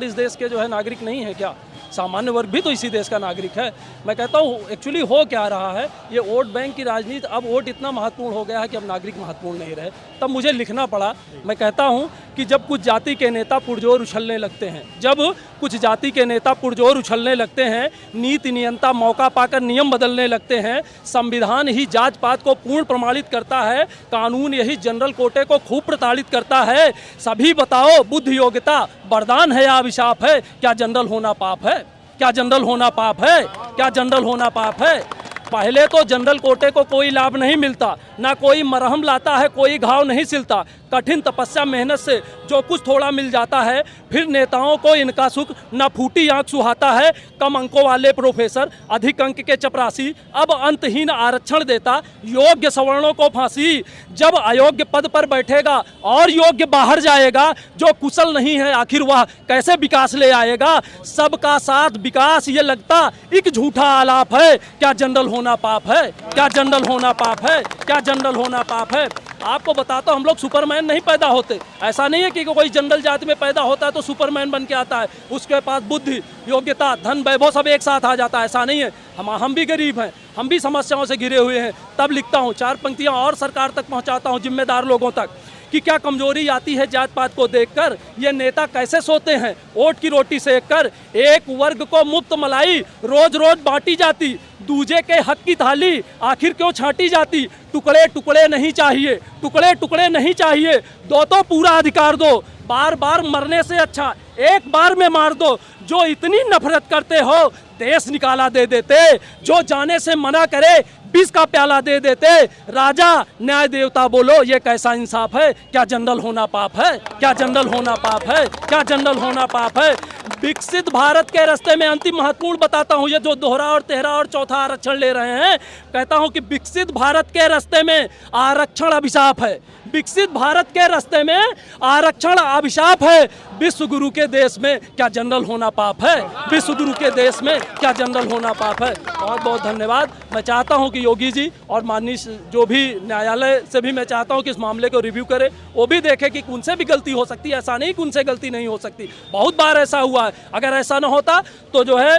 इस देश के जो है नागरिक नहीं है क्या? सामान्य वर्ग भी तो इसी देश का नागरिक है। मैं कहता हूँ एक्चुअली हो क्या रहा है, ये वोट बैंक की राजनीति, अब वोट इतना महत्वपूर्ण हो गया है कि अब नागरिक महत्वपूर्ण नहीं रहे। तब मुझे लिखना पड़ा। मैं कहता हूँ कि जब कुछ जाति के नेता पुरजोर उछलने लगते हैं, जब कुछ जाति के नेता पुरजोर उछलने लगते हैं, नीति नियंता मौका पाकर नियम बदलने लगते हैं, संविधान ही जात पात को पूर्ण प्रमाणित करता है, कानून यही जनरल कोटे को खूब प्रताड़ित करता है, सभी बताओ बुद्धि योग्यता वरदान है या अभिशाप है? क्या जनरल होना पाप है? क्या जनरल होना पाप है? क्या जनरल होना पाप है? पहले तो जनरल कोटे को कोई लाभ नहीं मिलता, ना कोई मरहम लाता है, कोई घाव नहीं सिलता, कठिन तपस्या मेहनत से जो कुछ थोड़ा मिल जाता है, फिर नेताओं को इनका सुख न फूटी आंख सुहाता है। कम अंकों वाले प्रोफेसर अधिक अंक के चपरासी, अब अंतहीन आरक्षण देता योग्य सवर्णों को फांसी। जब अयोग्य पद पर बैठेगा और योग्य बाहर जाएगा, जो कुशल नहीं है आखिर वह कैसे विकास ले आएगा? सबका साथ विकास ये लगता एक झूठा आलाप है। क्या जनरल होना पाप है? क्या जनरल होना पाप है? क्या जनरल होना पाप है? आपको बताता हूं, हम लोग सुपरमैन नहीं पैदा होते। ऐसा नहीं है कि कोई जनरल जाति में पैदा होता है तो सुपरमैन बन के आता है, उसके पास बुद्धि योग्यता धन वैभव सब एक साथ आ जाता है। ऐसा नहीं है। हम भी गरीब हैं, हम भी समस्याओं से घिरे हुए हैं। तब लिखता हूँ, 4 पंक्तियाँ और सरकार तक पहुँचाता हूँ, जिम्मेदार लोगों तक, कि क्या कमजोरी आती है जात पात को देखकर? ये नेता कैसे सोते हैं वोट की रोटी सेक कर? एक वर्ग को मुफ्त मलाई रोज रोज बांटी जाती, दूजे के हक की थाली आखिर क्यों छांटी जाती? टुकड़े टुकड़े नहीं चाहिए, टुकड़े टुकड़े नहीं चाहिए, दो तो पूरा अधिकार दो। बार बार मरने से अच्छा एक बार में मार दो। जो इतनी नफरत करते हो देश निकाला दे देते, जो जाने से मना करे 20 का प्याला दे देते। राजा न्याय देवता बोलो ये कैसा इंसाफ है? क्या जनरल होना पाप है? क्या जनरल होना पाप है? क्या जनरल होना पाप है? विकसित भारत के रास्ते में अंतिम महत्वपूर्ण बताता हूँ, ये जो दोहरा और तेहरा और चौथा आरक्षण ले रहे हैं, कहता हूँ कि विकसित भारत के रास्ते में आरक्षण अभिशाप है। विकसित भारत के रास्ते में आरक्षण अभिशाप है। विश्व गुरु के देश में क्या जनरल होना पाप है? विश्व गुरु के देश में क्या जनरल होना पाप है? बहुत बहुत धन्यवाद। मैं चाहता हूं कि योगी जी और माननीय जो भी न्यायालय से भी मैं चाहता हूं कि इस मामले को रिव्यू करे, वो भी देखे कि उनसे भी गलती हो सकती है। ऐसा नहीं कि उनसे गलती नहीं हो सकती, बहुत बार ऐसा हुआ है। अगर ऐसा ना होता तो जो है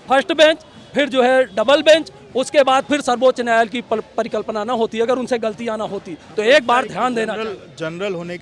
फर्स्ट बेंच, फिर जो है डबल बेंच, उसके बाद फिर सर्वोच्च न्यायालय की परिकल्पना ना होती। अगर उनसे गलतियां ना होती तो एक बार ध्यान देना। जनरल होने